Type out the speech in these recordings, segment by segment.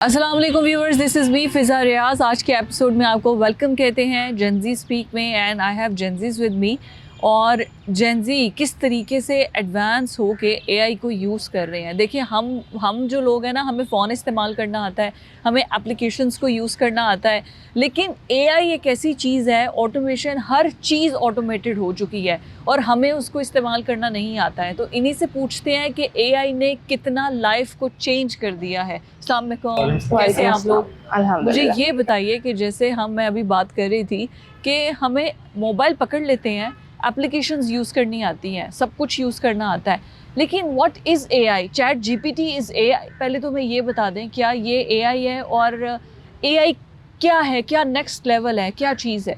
अस्सलाम वालेकुम viewers, this is me फ़िज़ा रियाज। आज के एपिसोड में आपको वेलकम कहते हैं जेनजी स्पीक में and I have Gen Zs with me. और जेनजी किस तरीके से एडवांस हो के एआई को यूज़ कर रहे हैं। देखिए हम जो लोग हैं ना, हमें फ़ोन इस्तेमाल करना आता है, हमें एप्लीकेशंस को यूज़ करना आता है, लेकिन एआई एक ऐसी चीज़ है, ऑटोमेशन, हर चीज़ ऑटोमेटेड हो चुकी है और हमें उसको इस्तेमाल करना नहीं आता है। तो इन्हीं से पूछते हैं कि एआई ने कितना लाइफ को चेंज कर दिया है। अस्सलाम वालेकुम, कैसे हैं आप लोग? मुझे ये बताइए कि जैसे मैं अभी बात कर रही थी कि हमें मोबाइल पकड़ लेते हैं, एप्लीकेशंस यूज़ करनी आती हैं, सब कुछ यूज़ करना आता है, लेकिन what is AI? Chat GPT is AI? पहले तो मैं ये बता दें, क्या ये एआई है और एआई क्या है, क्या नेक्स्ट लेवल है, क्या चीज़ है?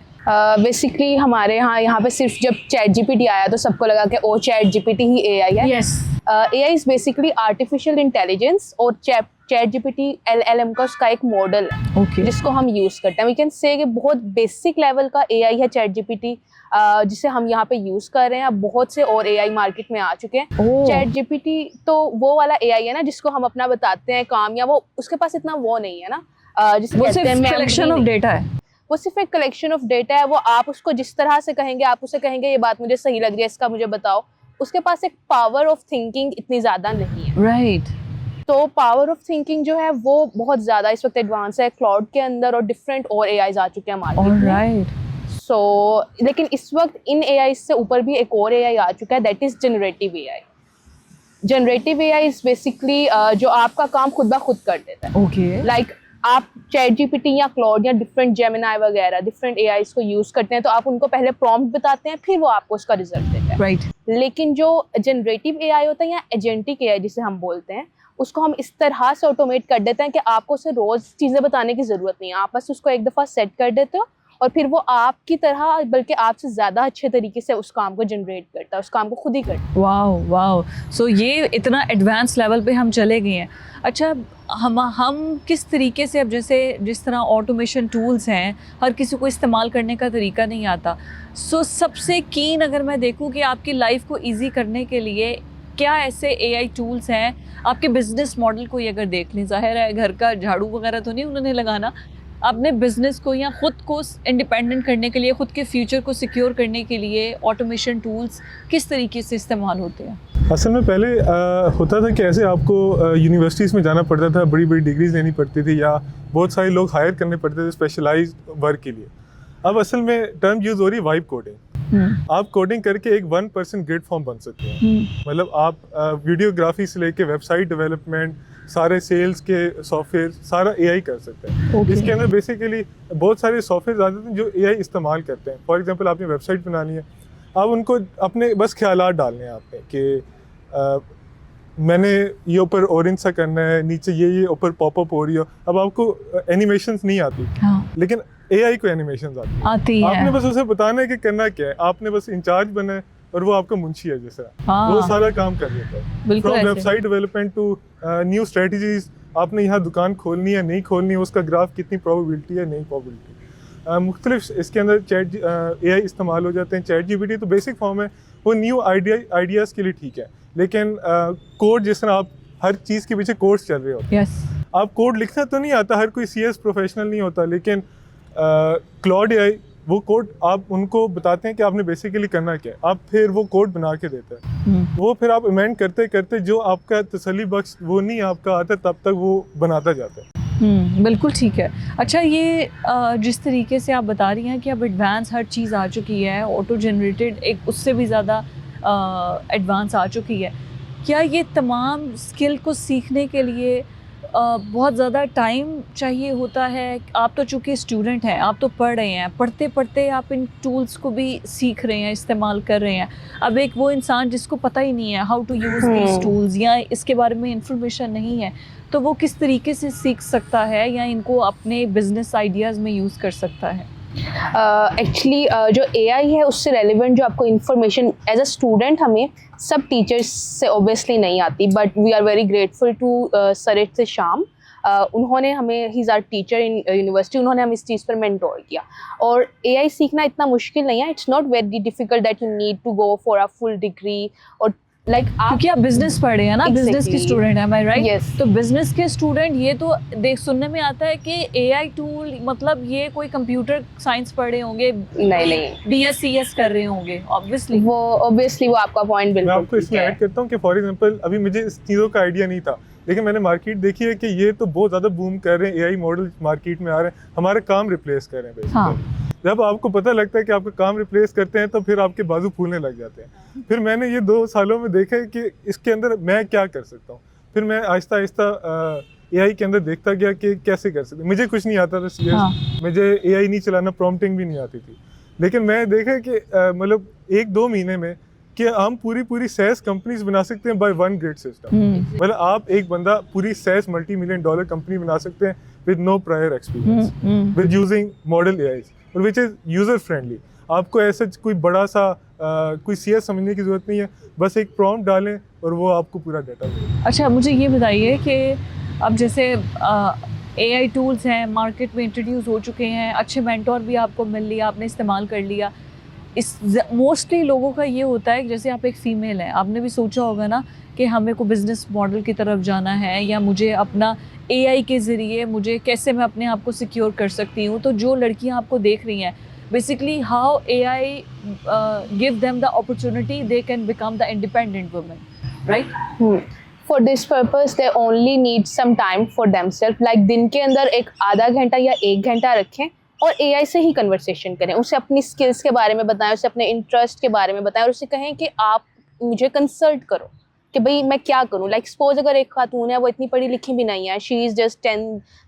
बेसिकली हमारे यहाँ पे सिर्फ जब चैट जीपीटी आया तो सबको लगा कि ओ चैट जीपीटी ही एआई है। Yes. AI is basically artificial intelligence और चैट जीपीटी एलएलएम का उसका एक मॉडल है Okay. जिसको हम यूज़ करते हैं। वी कैन से कि बहुत बेसिक लेवल का एआई है चैट जीपीटी, जिसे हम यहाँ पे यूज़ कर रहे हैं। बहुत से और एआई मार्केट में आ चुके हैं। चैट जीपीटी तो वो वाला एआई है ना जिसको हम अपना बताते हैं काम, या वो उसके पास इतना वो नहीं है ना, जिसे वो कहते हैं सिर्फ कलेक्शन ऑफ डेटा है। वो सिर्फ एक कलेक्शन ऑफ डेटा है। वो आप उसको जिस तरह से कहेंगे, आप उसे कहेंगे ये बात मुझे सही लग रही है, इसका मुझे बताओ। उसके पास एक पावर ऑफ थिंकिंग इतनी ज़्यादा नहीं है। राइट। तो पावर ऑफ थिंकिंग जो है वो बहुत ज़्यादा इस वक्त एडवांस है क्लाउड के अंदर, और डिफरेंट और एआईज आ चुके हैं मार्केट में। राइट। सो लेकिन इस वक्त इन एआई से ऊपर भी एक और एआई आ चुका है, that is generative AI. Generative AI is basically जो आपका काम खुद ब खुद कर देता है। ओके। लाइक आप चैट जीपीटी या क्लाउड या डिफरेंट जेमिनाई वगैरह डिफरेंट एआईज को यूज़ करते हैं, तो आप उनको पहले प्रॉम्प्ट बताते हैं, फिर वो आपको उसका रिजल्ट देता है। राइट। लेकिन जो जनरेटिव एआई होता है या एजेंटिक एआई जिसे हम बोलते हैं, उसको हम इस तरह से ऑटोमेट कर देते हैं कि आपको उसे रोज़ चीज़ें बताने की ज़रूरत नहीं है। आप बस उसको एक दफ़ा सेट कर देते हो और फिर वो आपकी तरह बल्कि आपसे ज़्यादा अच्छे तरीके से उस काम को जनरेट करता है, उस काम को खुद ही करता है। वाओ वाओ, सो ये इतना एडवांस लेवल पे हम चले गए हैं। अच्छा, हम किस तरीके से, अब जैसे जिस तरह ऑटोमेशन टूल्स हैं, हर किसी को इस्तेमाल करने का तरीका नहीं आता। सो सबसे कीन अगर मैं देखूं कि आपकी लाइफ को इजी करने के लिए क्या ऐसे एआई टूल्स हैं, आपके बिजनेस मॉडल को ही अगर देख लें, ज़ाहिर है घर का झाड़ू वगैरह तो नहीं उन्होंने लगाना, अपने बिजनेस को या ख़ुद को इंडिपेंडेंट करने के लिए, ख़ुद के फ्यूचर को सिक्योर करने के लिए ऑटोमेशन टूल्स किस तरीके से इस्तेमाल होते हैं? असल में पहले होता था कि ऐसे आपको यूनिवर्सिटीज़ में जाना पड़ता था, बड़ी बड़ी डिग्रीज लेनी पड़ती थी, या बहुत सारे लोग हायर करने पड़ते थे स्पेशलाइज्ड वर्क के लिए। अब असल में टर्म यूज़ हो रही है वाइब कोडिंग। आप कोडिंग करके एक 1% ग्रेड फॉर्म बन सकते हैं। मतलब आप वीडियोग्राफी से लेके वेबसाइट डेवलपमेंट, सारे सेल्स के सॉफ्टवेयर, सारा एआई कर सकते हैं। इसके अंदर बेसिकली बहुत सारे सॉफ्टवेयर आते हैं जो एआई इस्तेमाल करते हैं। फॉर एग्जांपल आपने वेबसाइट बनानी है, आप उनको अपने बस ख्यालात डालने हैं आपने कि मैंने ये ऊपर ऑरेंज सा करना है, नीचे ये ऊपर पॉपअप हो रही हो। अब आपको एनिमेशंस नहीं आती, लेकिन एआई को एनिमेशंस आती है। आपने बस उसे बताना है कि करना क्या है, आपने बस इंचार्ज बना है और वो आपका मुंशी है जैसा, वो सारा काम कर देता है। From website development to new strategies, आपने यहाँ दुकान खोलनी है नहीं खोलनी है, उसका ग्राफ कितनी प्रोबेबिलिटी है नहीं प्रोबेबिलिटी, मुख्तलिफ इसके अंदर चैट एआई इस्तेमाल हो जाते हैं। चैट जीपीटी तो बेसिक फॉर्म है, वो न्यू आइडियाज़ के लिए ठीक है, लेकिन कोड जिस तरह आप हर चीज़ के पीछे कोर्स चल रहे होते हैं। आप कोड लिखना तो नहीं आता, हर कोई सीएस प्रोफेशनल नहीं होता, लेकिन क्लाउड एआई वो कोड आप उनको बताते हैं कि आपने बेसिकली करना क्या है, आप फिर वो कोड बना के देते हैं। वो फिर आप अमेंड करते करते जो आपका तसल्ली बख्श वो नहीं आपका आता, तब तक वो बनाता जाता है। बिल्कुल ठीक है। अच्छा, ये जिस तरीके से आप बता रही हैं कि अब एडवांस हर चीज़ आ चुकी है, ऑटो जनरेटेड एक उससे भी ज़्यादा एडवांस आ चुकी है, क्या ये तमाम स्किल को सीखने के लिए बहुत ज़्यादा टाइम चाहिए होता है? आप तो चूँकि स्टूडेंट हैं, आप तो पढ़ रहे हैं, पढ़ते पढ़ते आप इन टूल्स को भी सीख रहे हैं, इस्तेमाल कर रहे हैं। अब एक वो इंसान जिसको पता ही नहीं है how to use these tools, या इसके बारे में इंफॉर्मेशन नहीं है, तो वो किस तरीके से सीख सकता है या इनको अपने बिजनेस आइडियाज़ में यूज़ कर सकता है? एक्चुअली जो एआई है उससे रेलिवेंट जो आपको इन्फॉर्मेशन एज अ स्टूडेंट हमें सब टीचर्स से ऑब्वियसली नहीं आती, but we are very grateful to Sarit से शाम। उन्होंने हमें, he is our teacher in university, उन्होंने हमें इस चीज़ पर मेंटोर किया। और एआई सीखना इतना मुश्किल नहीं है, it's not very difficult that you need to go for a full degree और लाइक आप क्योंकि आप बिजनेस पढ़े हैं ना, बिजनेस की Exactly. स्टूडेंट है, मैं राइट? Yes. तो बिजनेस के स्टूडेंट ये तो देख सुनने में आता है कि एआई टूल मतलब ये कोई कंप्यूटर साइंस पढ़े होंगे, नहीं BSc कर रहे होंगे ऑब्वियसली। वो ऑब्वियसली वो आपका पॉइंट मैं बिल्कुल आपको इसमें ठीक है। ऐड करता हूँ कि फॉर एग्जांपल अभी मुझे इस चीज़ों का आइडिया नहीं था, लेकिन मैंने मार्केट देखी है कि ये तो बहुत ज़्यादा बूम कर रहे हैं, एआई मॉडल मार्केट में आ रहे हैं, हमारे काम रिप्लेस कर रहे हैं basically। हाँ। जब आपको पता लगता है कि आपका काम रिप्लेस करते हैं तो फिर आपके बाजू फूलने लग जाते हैं। फिर मैंने ये 2 सालों में देखा है कि इसके अंदर मैं क्या कर सकता हूँ। फिर मैं आहिस्ता आहिस्ता एआई के अंदर देखता गया कि कैसे कर सकते। मुझे कुछ नहीं आता था सीरियस, हाँ। मुझे एआई नहीं चलाना, प्रॉम्प्टिंग भी नहीं आती थी, लेकिन मैं देखा कि मतलब 1-2 महीने में कि हम पूरी SaaS कंपनीज बना सकते हैं बाय वन ग्रेट सिस्टम। मतलब आप एक बंदा पूरी SaaS मल्टी-मिलियन डॉलर कंपनी बना सकते हैं with no prior experience, with using model AI और विच इज यूजर फ्रेंडली। आपको ऐसा कोई बड़ा सा कोई CS समझने की जरूरत नहीं है, बस एक प्रॉम्प्ट डालें और वो आपको पूरा डाटा देगा। अच्छा, मुझे ये बताइए कि अब जैसे एआई टूल्स हैं मार्केट में इंट्रोड्यूस हो चुके हैं, अच्छे मेंटोर भी आपको मिल लिया, आपने इस्तेमाल कर लिया। इस मोस्टली लोगों का ये होता है कि जैसे आप एक फ़ीमेल हैं, आपने भी सोचा होगा ना कि हमें को बिज़नेस मॉडल की तरफ जाना है या मुझे अपना एआई के ज़रिए मुझे कैसे मैं अपने आप को सिक्योर कर सकती हूँ। तो जो लड़कियाँ आपको देख रही हैं, basically how AI give them the opportunity they can become the independent women, right? For this purpose they only need some time for themselves, like दिन के अंदर एक आधा घंटा या 1 घंटा रखें और एआई से ही कन्वर्सेशन करें, उसे अपनी स्किल्स के बारे में बताएं, उसे अपने इंटरेस्ट के बारे में बताएं और उसे कहें कि आप मुझे कंसल्ट करो कि भाई मैं क्या करूं। लाइक सपोज अगर एक खातून है, वो इतनी पढ़ी लिखी भी नहीं है, शी इज़ जस्ट 10,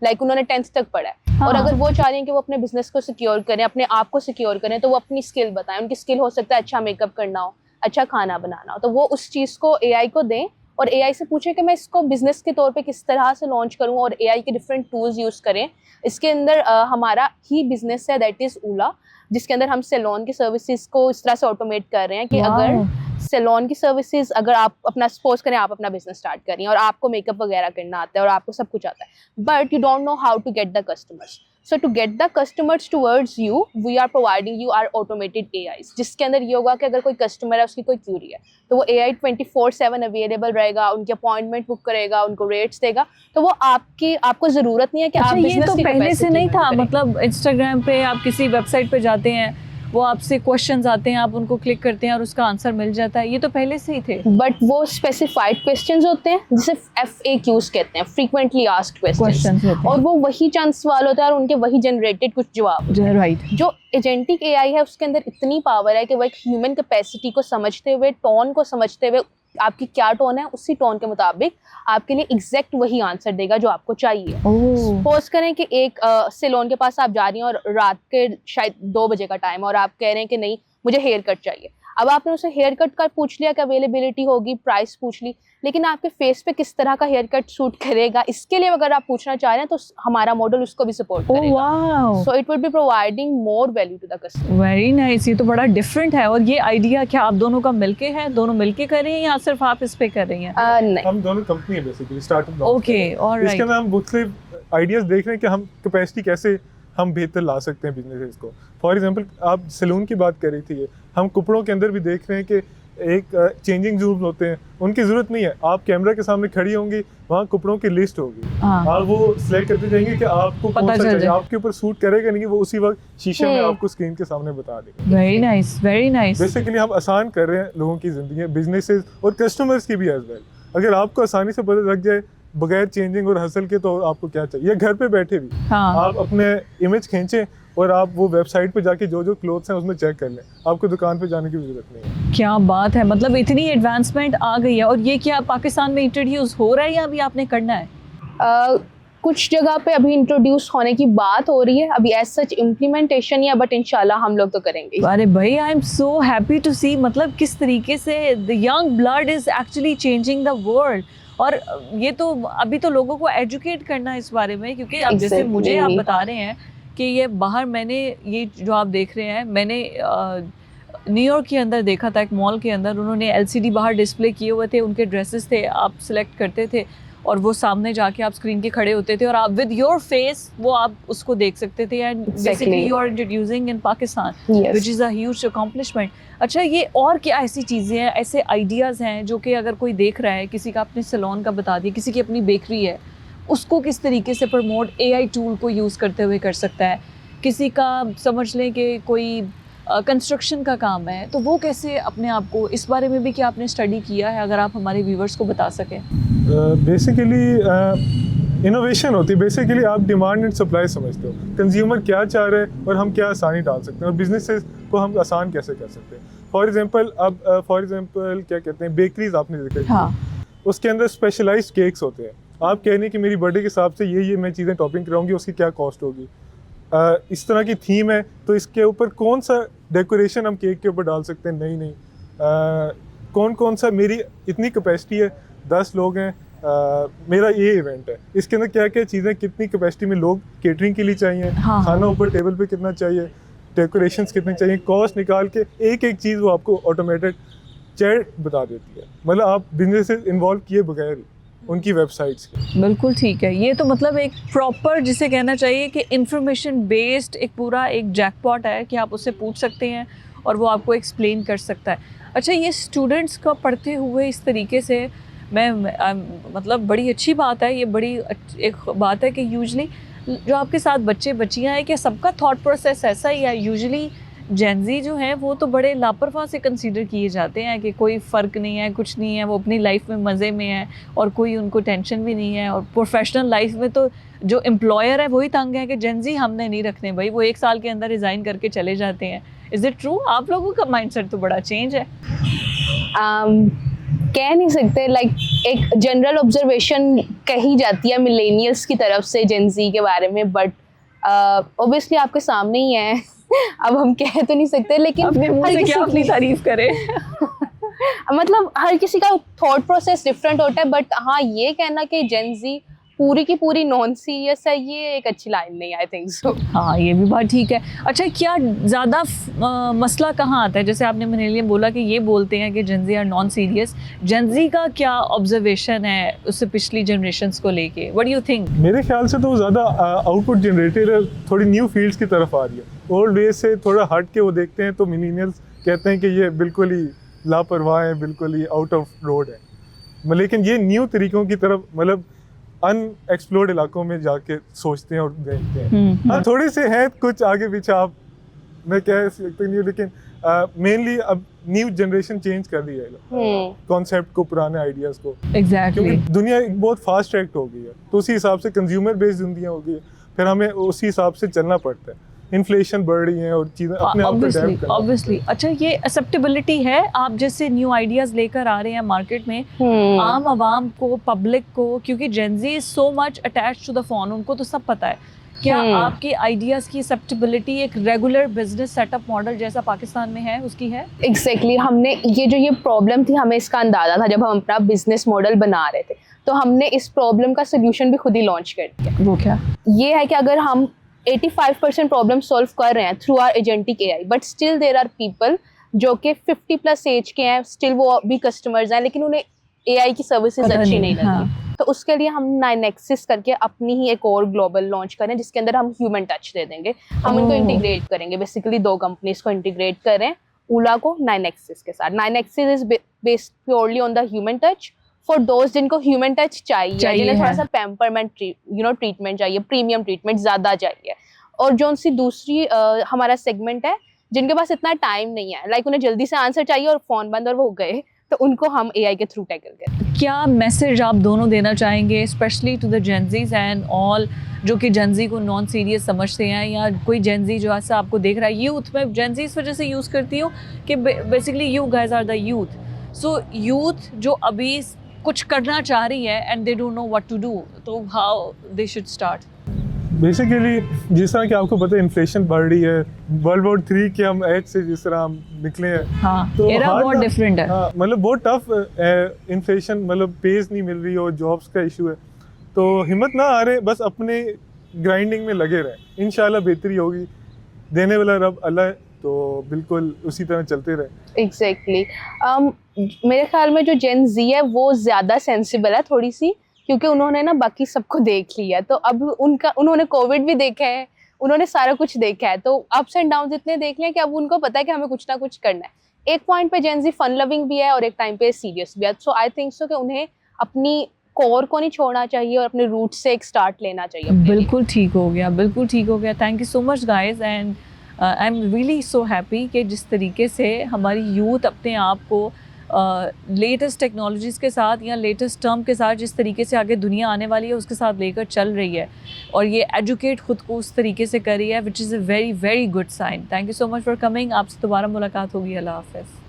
लाइक उन्होंने 10th तक पढ़ा है और अगर वो चाह रही हैं कि वो अपने बिजनेस को सिक्योर करें, अपने आप को सिक्योर करें, तो वो अपनी स्किल बताएं। उनकी स्किल हो सकता है अच्छा मेकअप करना हो, अच्छा खाना बनाना हो, तो वो उस चीज़ को एआई को दें और एआई से पूछे कि मैं इसको बिजनेस के तौर पे किस तरह से लॉन्च करूं और एआई के डिफरेंट टूल्स यूज़ करें। इसके अंदर हमारा ही बिजनेस है, दैट इज़ ओला, जिसके अंदर हम सैलून की सर्विसेज को इस तरह से ऑटोमेट कर रहे हैं कि अगर सैलून की सर्विसेज, अगर आप अपना सपोज करें आप अपना बिजनेस स्टार्ट कर रही हैं और आपको मेकअप वगैरह करना आता है और आपको सब कुछ आता है, but you don't know how to get the customers, so to get the customers towards you we are providing you are automated AIs, जिसके अंदर ये होगा कि अगर कोई कस्टमर है, उसकी कोई क्यूरी है, तो वो एआई 24/7 अवेलेबल रहेगा, उनकी अपॉइंटमेंट बुक करेगा, उनको रेट्स देगा, तो वो आपको जरूरत नहीं है कि अच्छा, आप ये बिजनेस तो की पहले से capacity नहीं था? करें। मतलब इंस्टाग्राम पे आप किसी वेबसाइट पे जाते हैं, वो आपसे क्वेश्चंस आते हैं, आप उनको क्लिक करते हैं और उसका आंसर मिल जाता है, ये तो पहले से ही थे। बट वो स्पेसिफाइड क्वेश्चंस होते हैं जिसे FAQs कहते हैं, फ्रीक्वेंटली आस्क्ड क्वेश्चंस होते हैं और वो वही चंद सवाल होता है और उनके वही जनरेटेड कुछ जवाब। राइट। जो एजेंटिक एआई है उसके अंदर इतनी पावर है कि वो एक ह्यूमन कैपेसिटी को समझते हुए, टोन को समझते हुए, आपकी क्या टोन है उसी टोन के मुताबिक आपके लिए एग्जैक्ट वही आंसर देगा जो आपको चाहिए। सपोज करें कि एक सैलून के पास आप जा रही हैं और रात के शायद 2 बजे का टाइम और आप कह रहे हैं कि नहीं मुझे हेयर कट चाहिए। अब आपने उसे हेयर कट का पूछ लिया कि अवेलेबिलिटी होगी, प्राइस पूछ ली, लेकिन आपके फेस पे किस तरह का हेयर कट सूट करेगा, इसके लिए अगर आप पूछना चाह रहे हैं तो हमारा मॉडल उसको भी सपोर्ट करेगा। So it would be providing more value to the customer. Very nice, ये तो बड़ा डिफरेंट है। और ये आइडिया क्या आप दोनों का मिलके है, दोनों मिलके कर रही हैं या सिर्फ आप इस पे कर रही हैं? नहीं, हम दोनों कंपनी है बेसिकली, स्टार्टअप। Okay, alright. इसके अंदर हम मुख्तलिफ आइडियाज देख रहे हैं कि हम कैपेसिटी कैसे हम बेहतर ला सकते हैं बिजनेस को। फॉर एग्जांपल आप सैलून की बात कर रही थी, हम कपड़ों के अंदर भी देख रहे हैं कि एक चेंजिंग रूम होते हैं, उनकी ज़रूरत नहीं है, आप कैमरा के सामने खड़ी होंगी, वहाँ कपड़ों की लिस्ट होगी, आप वो सिलेक्ट करते जाएंगे कि आपको कौन सा चाहिए, आपके ऊपर सूट करेगा नहीं, वो उसी वक्त शीशे में आपको स्क्रीन के सामने बता देगा। Very nice, very nice. Basically हम आसान कर रहे हैं लोगों की ज़िंदगी, बिजनेसेस और कस्टमर्स की भी एज वेल। अगर आपको आसानी से पता लग जाए बगैर चेंजिंग और हसल के तो आपको क्या चाहिए, या घर पे बैठे भी आप अपने इमेज खींचें और आप वो वेबसाइट पे जाके जो जो क्लोथ्स हैं उसमें चेक कर लें, आपको दुकान पे जाने की जरूरत नहीं है। क्या बात है, मतलब इतनी एडवांसमेंट आ गई है। और ये क्या पाकिस्तान में इंट्रोड्यूस हो रहा है या अभी आपने करना है? कुछ जगह पे अभी इंट्रोड्यूस होने की बात हो रही है, अभी एज सच इम्प्लीमेंटेशन ही है, बट इंशाल्लाह हम लोग तो करेंगे। अरे भाई, I am so happy to see, मतलब किस तरीके से the young blood is actually changing the world. और ये तो अभी तो लोगों को एजुकेट करना है इस बारे में, क्योंकि अब जैसे मुझे आप बता रहे हैं कि ये बाहर, मैंने ये जो आप देख रहे हैं, मैंने न्यूयॉर्क के अंदर देखा था, एक मॉल के अंदर उन्होंने LCD बाहर डिस्प्ले किए हुए थे, उनके ड्रेसेस थे, आप सिलेक्ट करते थे और वो सामने जाके आप स्क्रीन के खड़े होते थे और आप विद योर फेस वो आप उसको देख सकते थे and basically you are introducing in Pakistan which is a huge accomplishment. अच्छा, ये और क्या ऐसी चीज़ें हैं, ऐसे आइडियाज़ हैं जो कि अगर कोई देख रहा है, किसी का अपने सैलून का बता दिया, किसी की अपनी बेकरी है, उसको किस तरीके से प्रमोट AI टूल को यूज़ करते हुए कर सकता है, किसी का समझ लें कि कोई कंस्ट्रक्शन का काम है तो वो कैसे अपने आप को, इस बारे में भी क्या आपने स्टडी किया है, अगर आप हमारे व्यूवर्स को बता सकें? बेसिकली इनोवेशन होती है, बेसिकली आप डिमांड एंड सप्लाई समझते हो, कंज्यूमर क्या चाह रहे हैं और हम क्या आसानी डाल सकते हैं और बिजनेसेस को हम आसान कैसे कर सकते हैं। फॉर एग्जांपल क्या कहते हैं, बेकरीज आपने देखा, हाँ, उसके अंदर स्पेशलाइज्ड केक्स होते हैं। आप कह रही हैं कि मेरी बर्थडे के हिसाब से ये मैं चीज़ें टॉपिंग कराऊंगी, उसकी क्या कॉस्ट होगी, इस तरह की थीम है तो इसके ऊपर कौन सा डेकोरेशन हम केक के ऊपर डाल सकते हैं, कौन कौन सा, मेरी इतनी कैपेसिटी है 10 लोग हैं, मेरा ये इवेंट है, इसके अंदर क्या क्या चीज़ें, कितनी कैपेसिटी में लोग केटरिंग के लिए चाहिए, हाँ, खाना ऊपर टेबल पे कितना चाहिए, डेकोरेशंस कितने चाहिए, कॉस्ट निकाल के एक एक चीज़ वो आपको ऑटोमेटेड चैट बता देती है। मतलब आप बिजनेस से इन्वॉल्व किए बगैर ही उनकी वेबसाइट्स की। बिल्कुल ठीक है। ये तो मतलब एक प्रॉपर, जिसे कहना चाहिए कि इंफॉर्मेशन बेस्ड एक पूरा एक जैकपॉट है कि आप उससे पूछ सकते हैं और वो आपको एक्सप्लेन कर सकता है। अच्छा, ये स्टूडेंट्स को पढ़ते हुए इस तरीके से मतलब बड़ी अच्छी बात है, ये बड़ी एक बात है कि यूजली जो आपके साथ बच्चे बच्चियाँ हैं, क्या सबका थॉट प्रोसेस ऐसा ही है? यूजली जेनजी जो हैं वो तो बड़े लापरवाह से कंसीडर किए जाते हैं कि कोई फ़र्क नहीं है, कुछ नहीं है, वो अपनी लाइफ में मज़े में है और कोई उनको टेंशन भी नहीं है, और प्रोफेशनल लाइफ में तो जो एम्प्लॉयर है वही तंग है कि जेनजी हमने नहीं रखने भाई, वो 1 साल के अंदर रिज़ाइन करके चले जाते हैं। Is it true? आप लोगों का माइंडसेट तो बड़ा चेंज है। कह नहीं सकते, एक जनरल ऑब्जर्वेशन कही जाती है मिलेनियल्स की तरफ से जेनजी के बारे में, बट ऑब्वियसली आपके सामने ही है। अब हम कह तो नहीं सकते, लेकिन अपने मुंह से क्या अपनी तारीफ करें। मतलब हर किसी का थॉट प्रोसेस डिफरेंट होता है, बट हाँ, ये कहना कि जेनजी पूरी की पूरी नॉन सीरियस है, ये एक अच्छी लाइन नहीं, आई थिंक सो। हाँ, ये भी बात ठीक है। अच्छा, क्या ज़्यादा मसला कहाँ आता है? जैसे आपने मेरे लिए बोला कि ये बोलते हैं कि Gen Z are non serious, Gen Z का क्या ऑब्जर्वेशन है उससे पिछली जनरेशंस को लेके? What do you think? मेरे ख्याल से तो वो ज़्यादा आउटपुट जनरेटेड है, थोड़ी न्यू फील्ड्स की तरफ आ रही है, ओल्ड वे से थोड़ा हट के वो देखते हैं, तो मिलेनियल्स कहते हैं कि ये बिल्कुल ही लापरवाह है, बिल्कुल ही आउट ऑफ रोड है। लेकिन ये न्यू तरीक़ों की तरफ, मतलब अनएक्सप्लोर्ड इलाकों में जाके सोचते हैं और देखते हैं। हाँ, थोड़े से हैं कुछ आगे पीछे, आप मैं कह सकते नहीं हूँ, लेकिन मेनली अब न्यू जनरेशन चेंज कर रही है कॉन्सेप्ट को, पुराने आइडियाज़ को। एग्जैक्टली। क्योंकि दुनिया एक बहुत फास्ट ट्रैक्ट हो गई है, तो उसी हिसाब से कंज्यूमर बेस्ड दुनिया हो गई है, फिर हमें उसी हिसाब से चलना पड़ता है। इन्फ्लेशन बढ़ रही है और चीज़ें अपने आप को अडैप्ट करना। ऑब्वियसली। अच्छा, ये एक्सेप्टेबिलिटी है, आप जैसे न्यू आइडियाज़ लेकर आ रहे हैं मार्केट में, आम आवाम को, पब्लिक को, क्योंकि Gen Z is so much attached to the phone, उनको तो सब पता है। क्या आपके आइडियाज़ की एक्सेप्टेबिलिटी एक रेगुलर बिजनेस सेटअप मॉडल जैसा पाकिस्तान में है, उसकी है? एग्जैक्टली। हमने ये प्रॉब्लम थी, हमें इसका अंदाजा था जब हम अपना बिजनेस मॉडल बना रहे थे, तो हमने इस प्रॉब्लम का सोल्यूशन भी खुद ही लॉन्च कर दिया। वो क्या? ये है कि अगर हम 85% प्रॉब्लम सॉल्व कर रहे हैं through our agentic AI, but still there are people जो कि 50+ एज के हैं, स्टिल वो भी कस्टमर्स हैं, लेकिन उन्हें एआई की सर्विसेज अच्छी नहीं लगी। हाँ। तो उसके लिए हम 9nexus करके अपनी ही एक और ग्लोबल लॉन्च करें, जिसके अंदर हम ह्यूमन टच दे देंगे। हम इनको इंटीग्रेट करेंगे, बेसिकली 2 कंपनीज को इंटीग्रेट करें, ओला को 9nexus के साथ। 9nexus is based purely on the human touch for those जिनको ह्यूमन टच चाहिए, जिन्हें थोड़ा सा पैम्परमेंट ट्रीटमेंट चाहिए, प्रीमियम ट्रीटमेंट ज़्यादा चाहिए। और जो उनसी दूसरी हमारा सेगमेंट है, जिनके पास इतना टाइम नहीं है, उन्हें जल्दी से आंसर चाहिए और फ़ोन बंद और वो गए, तो उनको हम एआई के थ्रू टैकल करें। क्या मैसेज आप दोनों देना चाहेंगे, specially to the Gen Zs and all जो कि जेनजी को नॉन सीरियस समझते हैं, या कोई जेनजी जो ऐसा आपको देख रहा है? यूथ में जेनजी इस वजह से यूज़ करती हूँ कि basically you guys are the youth, so youth जो अभी कुछ करना चाह रही है and they don't know what to do, तो how they should start? Basically जिस तरह कि आपको पता है इन्फ्लेशन बढ़ रही है, वर्ल्ड वॉर 3 के हम एज से जिस तरह हम निकले हैं, हाँ, तो एरा बहुत डिफरेंट है। हाँ, मतलब बहुत टफ इन्फ्लेशन, मतलब पेज नहीं मिल रही और जॉब्स का इशू है, तो हिम्मत ना आ रहे, बस अपने ग्राइंडिंग में लगे रहे, इंशाल्लाह बेहतरी होगी, देने वाला रब अल्लाह है, तो बिल्कुल उसी तरह चलते रहे। एग्जैक्टली। मेरे ख्याल में जो जेन जी है वो ज़्यादा सेंसिबल है थोड़ी सी, क्योंकि उन्होंने ना बाकी सबको देख लिया है। तो अब उन्होंने कोविड भी देखा है, उन्होंने सारा कुछ देखा है, तो अप्स एंड डाउन इतने देख लिया कि अब उनको पता है कि हमें कुछ ना कुछ करना है। एक पॉइंट पे जेन ज़ी फन लविंग भी है और एक टाइम पे सीरियस भी है। सो आई थिंक सो कि उन्हें अपनी कोर को नहीं छोड़ना चाहिए और अपने रूट से एक स्टार्ट लेना चाहिए अपने लिए। बिल्कुल ठीक हो गया, बिल्कुल ठीक हो गया। Thank you so much guys, and I am really so happy कि जिस तरीके से हमारी यूथ अपने आप को लेटेस्ट टेक्नोलॉजीज़ के साथ या लेटेस्ट टर्म के साथ जिस तरीके से आगे दुनिया आने वाली है उसके साथ लेकर चल रही है और ये एजुकेट खुद को उस तरीके से कर रही है, which is a very very good sign. Thank you so much for coming. आपसे दोबारा मुलाकात होगी। अल्लाह हाफ़िज़।